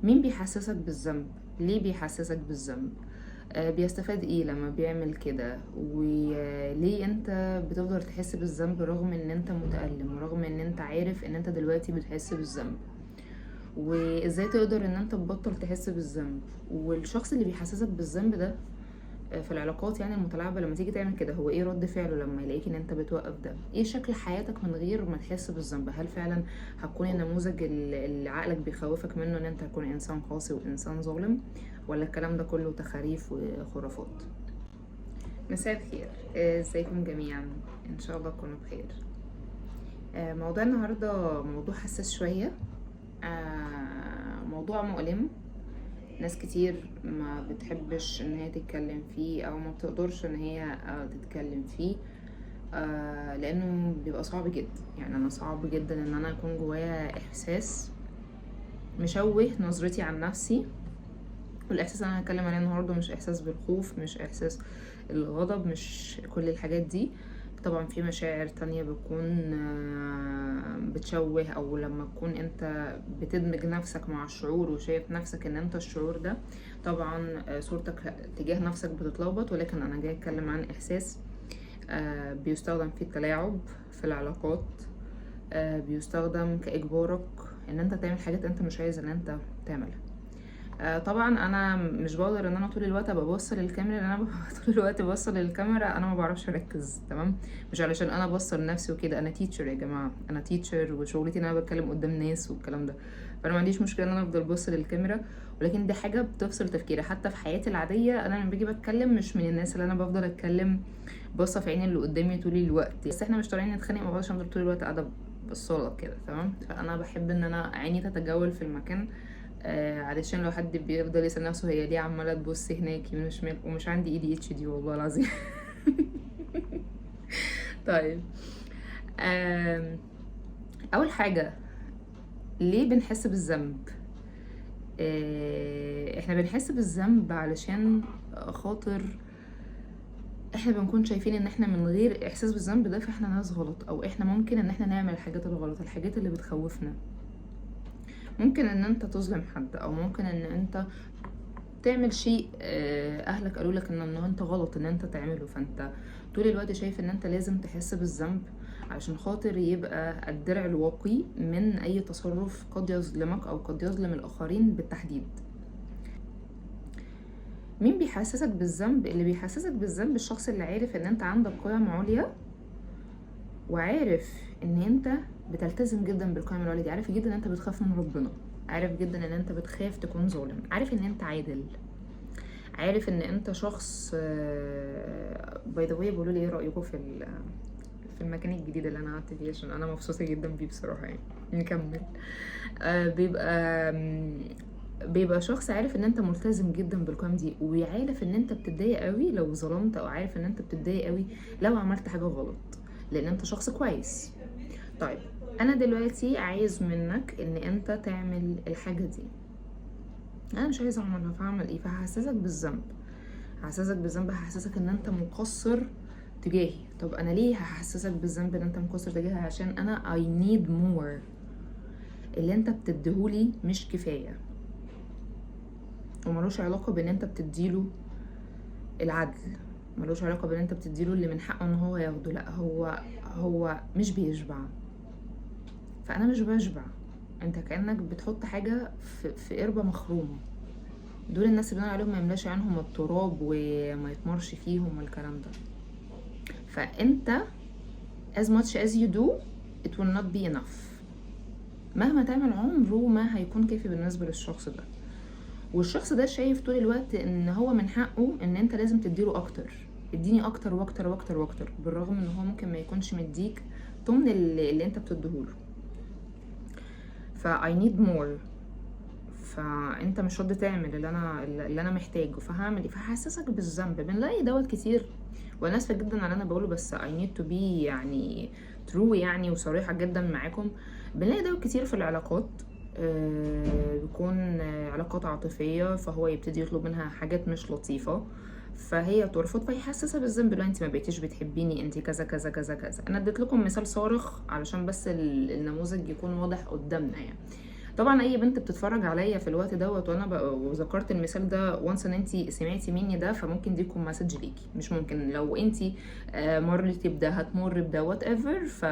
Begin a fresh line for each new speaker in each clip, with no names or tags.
مين بيحسسك بالذنب؟ ليه بيحسسك بالذنب؟ بيستفاد ايه لما بيعمل كده؟ وليه انت بتفضل تحس بالذنب رغم ان انت متألم، رغم ان انت عارف ان انت دلوقتي بتحس بالذنب؟ وازاي تقدر ان انت تبطل تحس بالذنب؟ والشخص اللي بيحسسك بالذنب ده في العلاقات يعني المتلاعبة، لما تيجي تعمل كده هو ايه رد فعله لما يلاقيك ان انت بتوقف ده؟ ايه شكل حياتك من غير ما تحس بالذنب؟ هل فعلا هتكون النموذج اللي عقلك بيخوفك منه ان انت هتكون انسان قاسي وانسان ظالم، ولا الكلام ده كله تخاريف وخرافات؟ مساء الخير، ازيكم جميعا؟ ان شاء الله تكونوا بخير. موضوع النهارده موضوع حساس شوية، موضوع مؤلم. ناس كتير ما بتحبش ان هي تتكلم فيه او ما بتقدرش ان هي تتكلم فيه، لانه بيبقى صعب جدا. يعني انا صعب جدا ان انا يكون جوايا احساس مشوه نظرتي عن نفسي. والاحساس اللي انا هتكلم عليه النهارده مش احساس بالخوف، مش احساس الغضب، مش كل الحاجات دي. طبعا في مشاعر تانية بتكون بتشوه، او لما تكون انت بتدمج نفسك مع الشعور وشايف نفسك ان انت الشعور ده، طبعا صورتك تجاه نفسك بتتلخبط. ولكن انا جاي اتكلم عن احساس بيستخدم في التلاعب في العلاقات، بيستخدم كاجبارك ان انت تعمل حاجات انت مش عايز ان انت تعملها. طبعا انا مش بقدر ان انا طول الوقت ابقى بوصل للكاميرا، لان انا طول الوقت بوصل للكاميرا انا ما بعرفش اركز. تمام؟ مش علشان انا بوصل نفسي وكده، انا تيتشر يا جماعه، انا تيتشر وشغلتي ان انا بتكلم قدام ناس والكلام ده. فانا ما عنديش مشكله ان انا افضل بوصل للكاميرا، ولكن دي حاجه بتفصل تفكيري. حتى في حياتي العاديه انا لما باجي بتكلم مش من الناس اللي انا بفضل اتكلم باصه في عين اللي قدامي طول الوقت. بس احنا مش طالعين نتخانق مع بعض عشان افضل طول الوقت قاعده بالصاله كده. تمام؟ فانا بحب ان انا عيني تتجول في المكان، علشان لو حد بيفضل يسأل نفسه هي ليه عمالة تبص هناك يمين وشمال، ومش عندي ADHD والله العظيم. طيب، أول حاجة، ليه بنحس بالذنب؟ احنا بنحس بالذنب علشان خاطر احنا بنكون شايفين ان احنا من غير احساس بالذنب ده فاحنا ناس غلط، او احنا ممكن ان احنا نعمل الحاجات الغلط، الحاجات اللي بتخوفنا. ممكن ان انت تظلم حد، او ممكن ان انت تعمل شيء اهلك قالوا لك ان انت غلط ان انت تعمله، فانت طول الوقت شايف ان انت لازم تحس بالذنب عشان خاطر يبقى الدرع الواقي من اي تصرف قد يظلمك او قد يظلم الاخرين بالتحديد. مين بيحسسك بالذنب؟ اللي بيحسسك بالذنب الشخص اللي عارف ان انت عندك قيم عليا، وعارف ان انت بتلتزم جدا بالقيم العليا دي، عارف جدا ان انت بتخاف من ربنا، عارف جدا ان انت بتخاف تكون ظالم، عارف ان انت عادل، عارف ان انت شخص. باي ذا واي، بيقولوا لي ايه رايكم في المكان الجديد اللي انا قعدت فيه، عشان انا مبسوطه جدا بيه بصراحه. يعني نكمل. بيبقى شخص عارف ان انت ملتزم جدا بالقيم دي، وعارف ان انت بتتضايق قوي لو ظلمت، او عارف ان انت بتتضايق قوي لو عملت حاجه غلط، لان انت شخص كويس. طيب، انا دلوقتي عايز منك ان انت تعمل الحاجه دي، انا مش عايزه اعملها، فهعمل ايه؟ فهحسسك بالذنب، هحسسك بالذنب، هحسسك ان انت مقصر تجاهي. طب انا ليه هحسسك بالذنب ان انت مقصر تجاهي؟ عشان انا I need more. اللي انت بتديهولي مش كفايه، وملوش علاقه بان انت بتديله العدل، ملوش علاقه بان انت بتديله اللي من حقه ان هو ياخده. لا، هو مش بيشبع، فانا مش بشبع. انت كانك بتحط حاجه في قربه مخرومه. دول الناس اللي بنقول عليهم ما يملاش عنهم التراب وما يتمرش فيهم والكلام ده. فانت as much as you do it will not be enough. مهما تعمل عمره ما هيكون كافي بالنسبة للشخص ده، والشخص ده شايف طول الوقت ان هو من حقه ان انت لازم تديله اكتر، اديني اكتر واكتر واكتر واكتر، بالرغم ان هو ممكن ما يكونش مديك ضمن اللي انت بتديهوله. I need more، فانت مش راضي تعمل اللي انا محتاجه، فهعمل ايه؟ فحسسك بالذنب. بنلاقي دوت كتير، وانا اسفه جدا على اللي انا بقوله، بس I need to be يعني true يعني وصريحه جدا معاكم. بنلاقي دوت كتير في العلاقات، بيكون علاقات عاطفيه، فهو يبتدي يطلب منها حاجات مش لطيفه، فهي ترفض، فيحسسها بالذنب. لو انت ما بقيتيش بتحبيني، انت كذا كذا كذا كذا. انا اديت لكم مثال صارخ علشان بس النموذج يكون واضح قدامنا. يعني طبعا اي بنت بتتفرج عليا في الوقت دوت وانا وذكرت المثال ده وانس ان انت سمعتي مني ده، فممكن دي يكون مسج ليكي. مش ممكن لو انت مرتي بده هتمر بده وات ايفر، ف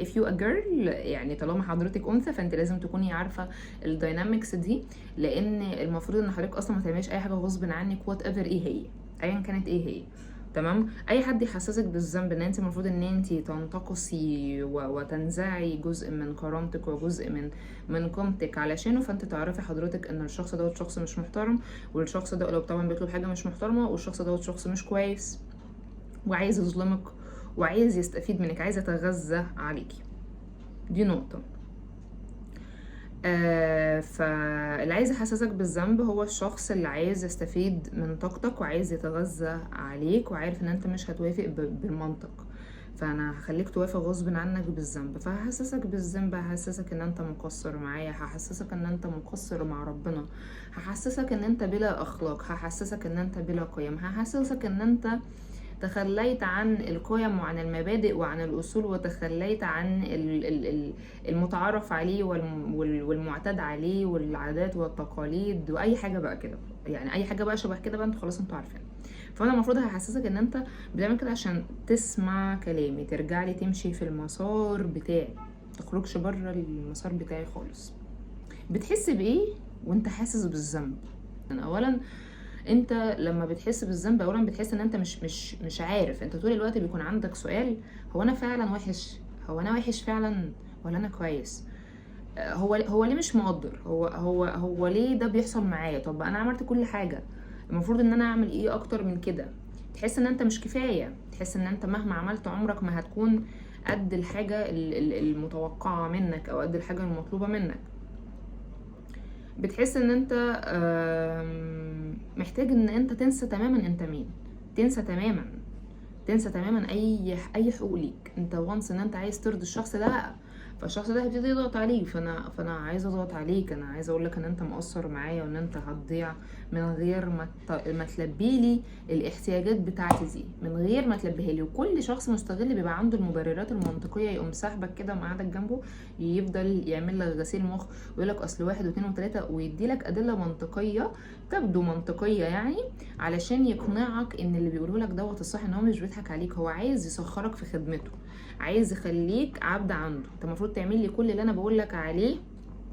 if you a girl يعني طالما حضرتك انثى فانت لازم تكوني عارفه الداينامكس دي، لان المفروض ان حضرتك اصلا ما تعمليش اي حاجه غصب عنك وات ايفر ايه هي، ايا كانت ايه هي. تمام. اي حد يحسسك بالذنب ان انت المفروض ان انت تنتقصي وتنزعي جزء من كرامتك وجزء من قيمتك علشانه، فانت تعرفي حضرتك ان الشخص دوت شخص مش محترم، والشخص ده لو طبعا بيطلب حاجه مش محترمه، والشخص دوت شخص مش كويس وعايز يظلمك وعايز يستفيد منك، عايز يتغذى عليكي. دي نقطه. فاللي عايز يحسسك بالذنب هو الشخص اللي عايز يستفيد من طاقتك وعايز يتغذى عليك وعارف ان انت مش هتوافق بالمنطق، فانا هخليك توافق غصب عنك بالذنب. فهحسسك بالذنب، هحسسك ان انت مقصر معايا، هحسسك ان انت مقصر مع ربنا، هحسسك ان انت بلا اخلاق، هحسسك ان انت بلا قيم، هحسسك ان انت تخليت عن القيم وعن المبادئ وعن الأصول، وتخليت عن المتعارف عليه والمعتاد عليه والعادات والتقاليد وأي حاجة بقى كده، يعني أي حاجة بقى شبه كده بقى انتوا خلاص انتوا عارفين. فأنا المفروض هحسسك ان انت بتعمل كده عشان تسمع كلامي، ترجع لي تمشي في المسار بتاعي، تخرجش بره المسار بتاعي خالص. بتحس بإيه وانت حاسس بالذنب؟ أولا انت لما بتحس بالذنب اولا بتحس ان انت مش عارف، انت طول الوقت بيكون عندك سؤال: هو انا فعلا وحش؟ هو انا وحش فعلا ولا انا كويس؟ هو ليه مش مقدر؟ هو ليه ده بيحصل معايا؟ طب انا عملت كل حاجه، المفروض ان انا اعمل ايه اكتر من كده؟ تحس ان انت مش كفايه، تحس ان انت مهما عملت عمرك ما هتكون قد الحاجه المتوقعه منك او قد الحاجه المطلوبه منك. بتحس ان انت محتاج ان انت تنسى تماما انت مين، تنسى تماما اي حقوق ليك. انت وانس ان انت عايز ترضي الشخص ده، فالشخص ده هيبتدي يضغط عليك. فانا عايزه اضغط عليك، انا عايزه اقول لك ان انت مقصر معايا وان انت هتضيع من غير ما تلبي لي الاحتياجات بتاعتي دي، من غير ما تلبيها لي. وكل شخص مستغل بيبقى عنده المبررات المنطقيه، يقوم ساحبك كده ومقعدك جنبه، يفضل يعمل لك غسيل مخ ويقول لك اصل 1 و2 و3، ويدي لك ادله منطقيه تبدو منطقيه يعني، علشان يقنعك ان اللي بيقوله لك دوت الصح، ان هو مش بيضحك عليك، هو عايز يسخرك في خدمته، عايز يخليك عبد عنده. انت المفروض تعمل لي كل اللي انا بقول لك عليه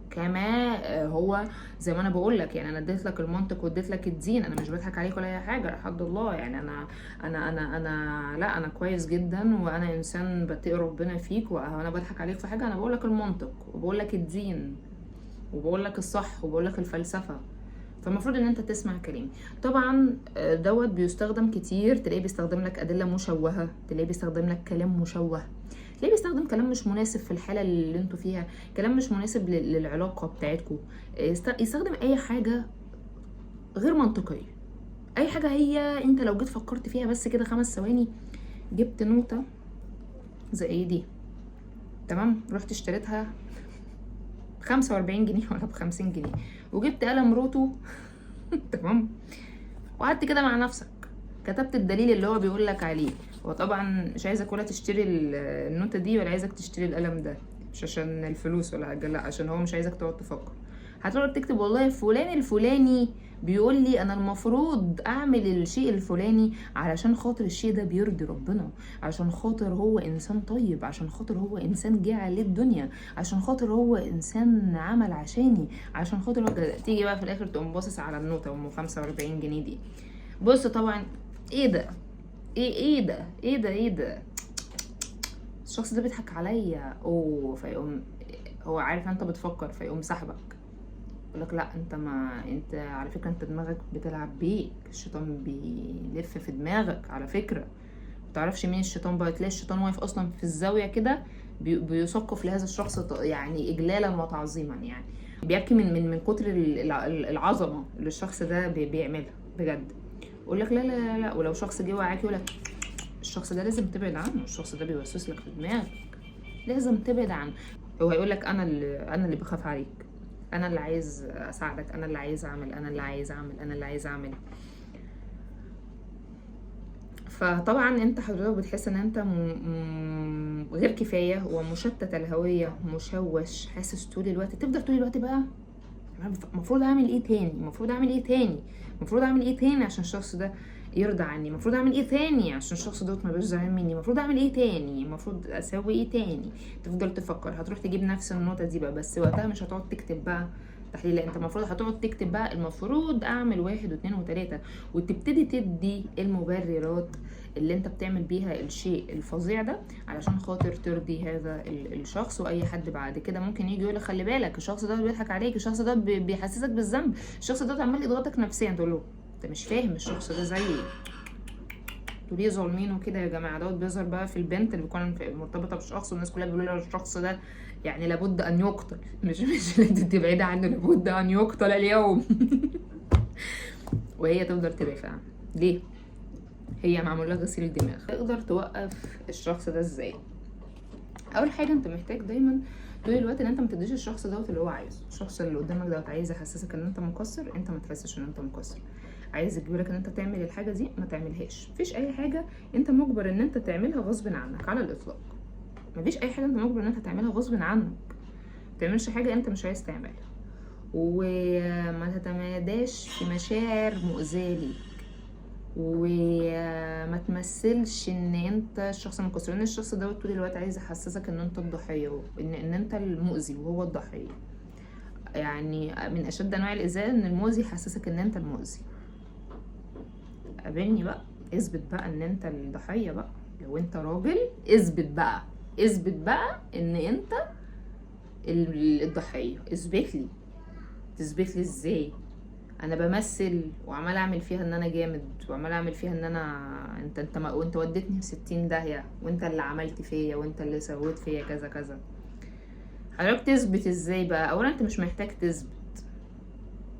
كما هو زي ما انا بقول لك. يعني انا اديت لك المنطق واديت لك الدين، انا مش بضحك عليك ولا اي حاجه، لحد الله. يعني انا لا، انا كويس جدا وانا انسان بتقي ربنا فيك، وانا بضحك عليك في حاجه؟ انا بقول لك المنطق وبقول لك الدين وبقول لك الصح وبقول لك الفلسفه، فالمفروض ان انت تسمع كلامي. طبعا دوت بيستخدم كتير، تلاقيه بيستخدم لك ادله مشوهه، تلاقيه بيستخدم لك كلام مشوه، تلاقيه بيستخدم كلام مش مناسب في الحاله اللي انتوا فيها، كلام مش مناسب للعلاقه بتاعتكم، يستخدم اي حاجه غير منطقيه، اي حاجه هي انت لو جيت فكرت فيها بس كده 5 ثواني، جبت نوته زي دي تمام، رحت اشتريتها 45 جنيه ولا ب50 جنيه، وجبت قلم روتو تمام، وقعدت كده مع نفسك كتبت الدليل اللي هو بيقول لك عليه. وطبعا مش عايزك ولا تشتري النوتة دي ولا عايزك تشتري القلم ده، مش عشان الفلوس ولا حاجه، لا، عشان هو مش عايزك تقعد تفكر. هتقعد تكتب والله فلان الفلاني بيقول لي انا المفروض اعمل الشيء الفلاني علشان خاطر الشيء ده بيرضي ربنا، عشان خاطر هو انسان طيب، عشان خاطر هو انسان جه عليه الدنيا، عشان خاطر هو انسان عمل عشاني، عشان خاطر هو تيجي بقى في الاخر تقوم باصص على النوتة ام 45 جنيه دي. بص طبعا ايه ده، ايه ده الشخص ده بيضحك عليا، فيقوم هو عارف انت بتفكر، فيقوم سحبك يقولك لا انت على فكره انت دماغك بتلعب بيك، الشيطان بيلف في دماغك على فكره، متعرفش مين الشيطان بقى. تلاقي الشيطان واقف اصلا في الزاويه كده بيثقف لهذا الشخص يعني اجلالا وتعظيما، يعني بيبكي من كتر العظمه اللي الشخص ده بيعملها بجد. يقول لك لا، ولو شخص جه وقعك يقول لك الشخص ده لازم تبعد عنه، الشخص ده بيوسوس لك في دماغك، لازم تبعد عنه. هو هيقول لك انا اللي بخاف عليك، انا اللي عايز اساعدك، انا اللي عايز اعمل، انا اللي عايز اعمل. فطبعا انت حضرتك بتحس ان انت غير كفايه ومشتت الهويه، مشوش، حاسس طول الوقت، تفضل طول الوقت بقى المفروض اعمل ايه تاني، المفروض اعمل ايه تاني، المفروض اعمل ايه تاني عشان الشخص ده يرضى عني، المفروض اعمل ايه تاني عشان الشخص دوت ما يبقاش زعلان مني، المفروض اعمل ايه تاني، المفروض اسوي ايه تاني. تفضل تفكر، هتروح تجيب نفس النقطه دي بقى، بس وقتها مش هتقعد تكتب بقى تحليل، لا انت المفروض هتقعد تكتب بقى المفروض اعمل 1 و2 و3، وتبتدي تدي المبررات اللي انت بتعمل بيها الشيء الفظيع ده علشان خاطر ترضي هذا الشخص. واي حد بعد كده ممكن يجي يقول خلي بالك الشخص ده بيضحك عليك، الشخص ده بيحسسك بالذنب، الشخص ده عمال يضغطك نفسيا، تقول له انت مش فاهم الشخص ده زي ليه ظالمينه كده يا جماعه. دوت بيظهر بقى في البنت اللي بتكون مرتبطه بشخص والناس كلها بيقولوا لها الشخص ده يعني لابد ان يقتل، مش اللي انت تبعدي عنه، لابد ان يقتل اليوم. وهي تفضل تدافع. ليه؟ هي معمول لها غسيل دماغ. تقدر توقف الشخص ده ازاي؟ اول حاجه انت محتاج دايما طول الوقت ان انت ما تديش الشخص دوت اللي هو عايزه. الشخص اللي قدامك دوت عايز يحسسك ان انت مقصر، انت ما تحسش ان انت مقصر. عايز يجبرك ان انت تعمل الحاجه دي، ما تعملهاش. مفيش اي حاجه انت مجبر ان انت تعملها غصب عنك على الاطلاق. مفيش اي حاجه انت مجبر ان انت تعملها غصب عنك. ما تعملش حاجه انت مش عايز تعملها، وما تتماداش في مشاعر مؤذيه ليك، وما تمثلش ان انت الشخص المقصر، لان الشخص ده طول الوقت عايز يحسسك ان انت الضحيه، ان انت المؤذي وهو الضحيه. يعني من اشد انواع الاذاء ان المؤذي يحسسك ان انت المؤذي. قابلني بقى، اثبت بقى ان انت الضحيه بقى. لو انت راجل اثبت بقى، اثبت بقى ان انت الضحيه. اثبت لي. تثبت لي ازاي؟ انا بمثل وعمال اعمل فيها ان انا جامد، وعمال اعمل فيها ان انا وانت وديتني في 60 داهيه، وانت اللي عملت فيا، وانت اللي سويت فيا كذا كذا. حضرتك تثبت ازاي بقى؟ اولا انت مش محتاج تثبت،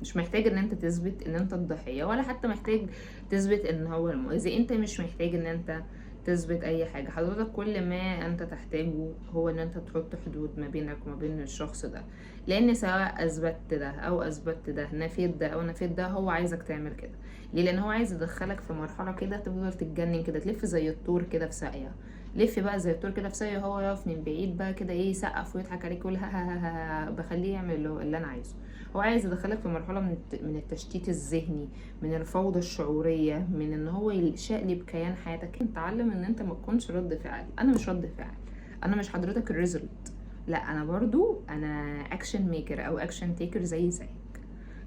مش محتاج ان انت تثبت ان انت الضحيه، ولا حتى محتاج تثبت ان هو المؤذي. انت مش محتاج ان انت تثبت اي حاجه. حضرتك كل ما انت تحتاجه هو ان انت تحط حدود ما بينك وما بين الشخص ده، لان سواء اثبتت ده او اثبتت ده، نفيت ده او نفيت ده، هو عايزك تعمل كده. ليه؟ لان هو عايز يدخلك في مرحله كده تفضل تتجنن كده، تلف زي الطور كده في ساقيه. لف بقى زي الطور كده في ساقيه، هو يقف من بعيد بقى كده ايه، يسقف ويضحك عليك ويقول ها ها ها ها، بخليه يعمل اللي انا عايزه. هو عايز يدخلك في مرحله من التشتيت الذهني، من الفوضى الشعوريه، من ان هو يشقلب كيان حياتك. انت تعلم ان انت ما تكونش رد فعل. انا مش رد فعل، انا مش حضرتك الريزلت، لا انا برضو انا اكشن ميكر او اكشن تيكر زيك.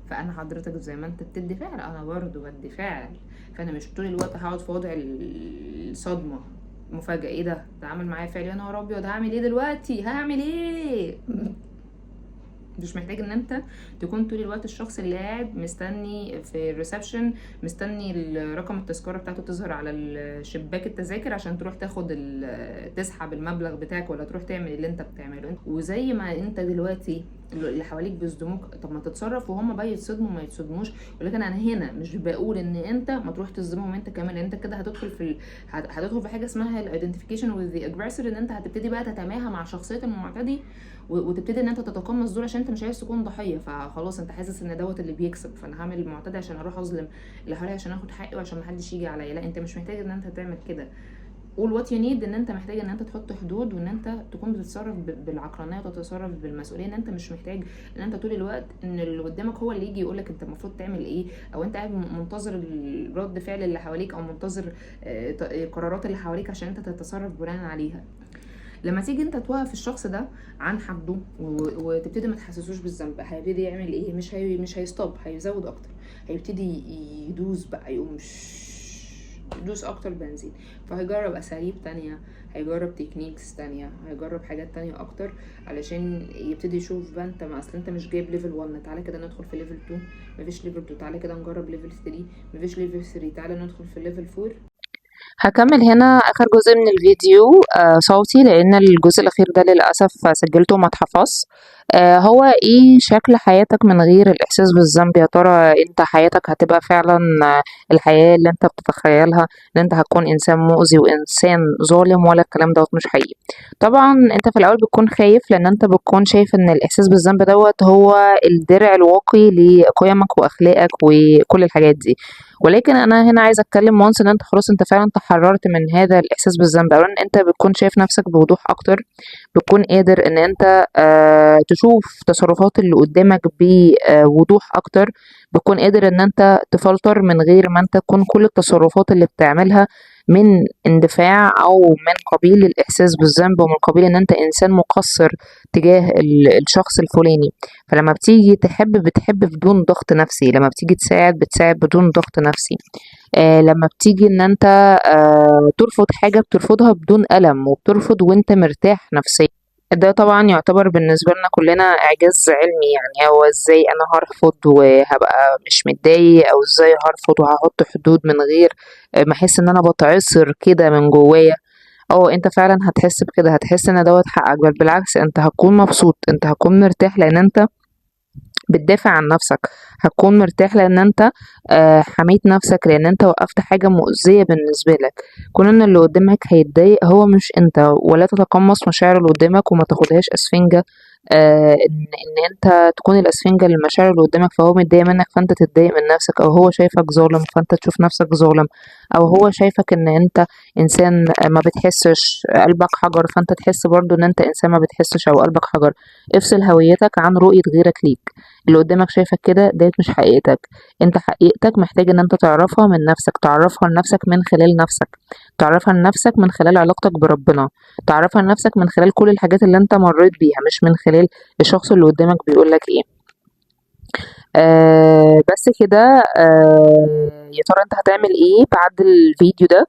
فانا حضرتك زي ما انت بتدي فعل انا برضو بدي فعل. فانا مش طول الوقت هقعد في وضع الصدمه، مفاجاه، ايه ده عمل معايا فعل، يا نهار ابيض هعمل ايه دلوقتي، هعمل ايه. مش محتاج ان انت تكون طول الوقت الشخص اللي قاعد مستني في الريسبشن، مستني رقم التذكره بتاعته تظهر على شباك التذاكر عشان تروح تسحب المبلغ بتاعك، ولا تروح تعمل اللي انت بتعمله. وزي ما انت دلوقتي اللي حواليك بيصدموك، طب ما تتصرف وهم بقى يتصدموا ما يتصدموش. ولكن انا هنا مش بقول ان انت ما تروح تصدمهم انت كمان، لان انت كده هتدخل هتدخل في حاجه اسمها الايدنتيفيكيشن وذ ذا اجريسور، ان انت هتبتدي بقى تتماهى مع شخصيه المعتدي، وتبتدي ان انت تتقمص دول عشان انت مش عايز تكون ضحيه. فخلاص انت حاسس ان دوت اللي بيكسب، فانا هعمل المعتدي عشان اروح اظلم اللي حواليا عشان اخد حقي وعشان محدش يجي عليا. لا انت مش محتاج ان انت تعمل كده. قول وات يو نيد، ان انت محتاج ان انت تحط حدود، وان انت تكون بتتصرف بالعقلانيه وتتصرف بالمسؤوليه. ان انت مش محتاج ان انت طول الوقت ان اللي قدامك هو اللي يجي يقولك انت المفروض تعمل ايه، او انت قاعد منتظر رد فعل اللي حواليك، او منتظر قرارات اللي حواليك عشان انت تتصرف بناء عليها. لما تيجي انت توقف الشخص ده عن حده وتبتدي ما تحسسوش بالذنب، هيبتدي يعمل ايه؟ مش هيستوب، هيزود اكتر، هيبتدي يدوس بقى، يقوم يدوس اكتر بنزين. فهيجرب اساليب تانية، هيجرب تكنيكس تانية، هيجرب حاجات تانية اكتر علشان يبتدي يشوف بقى انت، ما اصل انت مش جايب ليفل 1، تعالى كده ندخل في ليفل 2، مفيش ليفل 2 تعالى كده نجرب ليفل 3، مفيش ليفل 3 تعالى ندخل في ليفل 4.
هكمل هنا آخر جزء من الفيديو صوتي، لأن الجزء الأخير ده للأسف سجلته ما اتحفظش. هو ايه شكل حياتك من غير الإحساس بالذنب؟ يا ترى انت حياتك هتبقى فعلا الحياة اللي انت بتتخيلها، ان انت هتكون إنسان مؤذي وإنسان ظالم، ولا الكلام دوت مش حقيقي؟ طبعا انت في الأول بتكون خايف، لأن انت بتكون شايف ان الإحساس بالذنب دوت هو الدرع الواقي لقيمك وأخلاقك وكل الحاجات دي. ولكن انا هنا عايزه اتكلم وانس ان انت خلاص انت فعلا تحررت من هذا الاحساس بالذنب، اولا انت بتكون شايف نفسك بوضوح اكتر، بتكون قادر ان انت تشوف تصرفات اللي قدامك بوضوح اكتر، بتكون قادر ان انت تفلتر من غير ما انت تكون كل التصرفات اللي بتعملها من اندفاع او من قبيل الاحساس بالذنب ومن قبيل ان انت انسان مقصر تجاه الشخص الفلاني. فلما بتيجي تحب بتحب بدون ضغط نفسي، لما بتيجي تساعد بتساعد بدون ضغط نفسي. لما بتيجي ان انت ترفض حاجة بترفضها بدون ألم، وبترفض وانت مرتاح نفسيا. ده طبعا يعتبر بالنسبة لنا كلنا إعجاز علمي، يعني هو ازاي أنا هرفض وهبقى مش متضايق، أو ازاي هرفض وهحط حدود من غير ما أحس إن أنا بتعصر كده من جوايا. اه انت فعلا هتحس بكده، هتحس ان دوت حقك، بل بالعكس انت هتكون مبسوط، انت هتكون مرتاح لان انت بتدافع عن نفسك، هتكون مرتاح لان انت حميت نفسك، لان انت وقفت حاجة مؤذية بالنسبة لك. كون ان اللي قدامك هيتضايق هو مش انت، ولا تتقمص مشاعر اللي قدامك وما تاخدهاش اسفنجة. ان انت تكون الاسفنجة للمشاعر اللي قدامك، فهو متضايق منك فانت تتضايق من نفسك، او هو شايفك ظالم فانت تشوف نفسك ظالم، او هو شايفك ان انت انسان ما بتحسش، قلبك حجر، فانت تحس برضو ان انت انسان ما بتحسش او قلبك حجر. افصل هويتك عن رؤية غيرك ليك. اللي قدامك شايفك كده ديت مش حقيقتك، انت حقيقتك محتاج ان انت تعرفها من نفسك، تعرفها لنفسك من خلال نفسك، تعرفها لنفسك من خلال علاقتك بربنا، تعرفها لنفسك من خلال كل الحاجات اللي انت مريت بيها، مش من خلال الشخص اللي قدامك بيقولك ايه. بس كده. يا ترى انت هتعمل ايه بعد الفيديو ده؟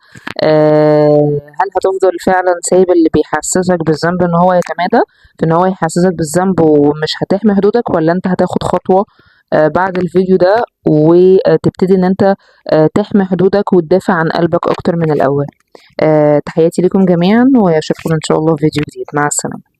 هل هتفضل فعلا سايب اللي بيحسسك بالذنب ان هو يتمادى في ان هو يحسسك بالذنب ومش هتحمي حدودك، ولا انت هتاخد خطوة بعد الفيديو ده وتبتدي ان انت تحمي حدودك وتدافع عن قلبك اكتر من الاول؟ تحياتي لكم جميعا، واشوفكم ان شاء الله في فيديو جديد. مع السلامة.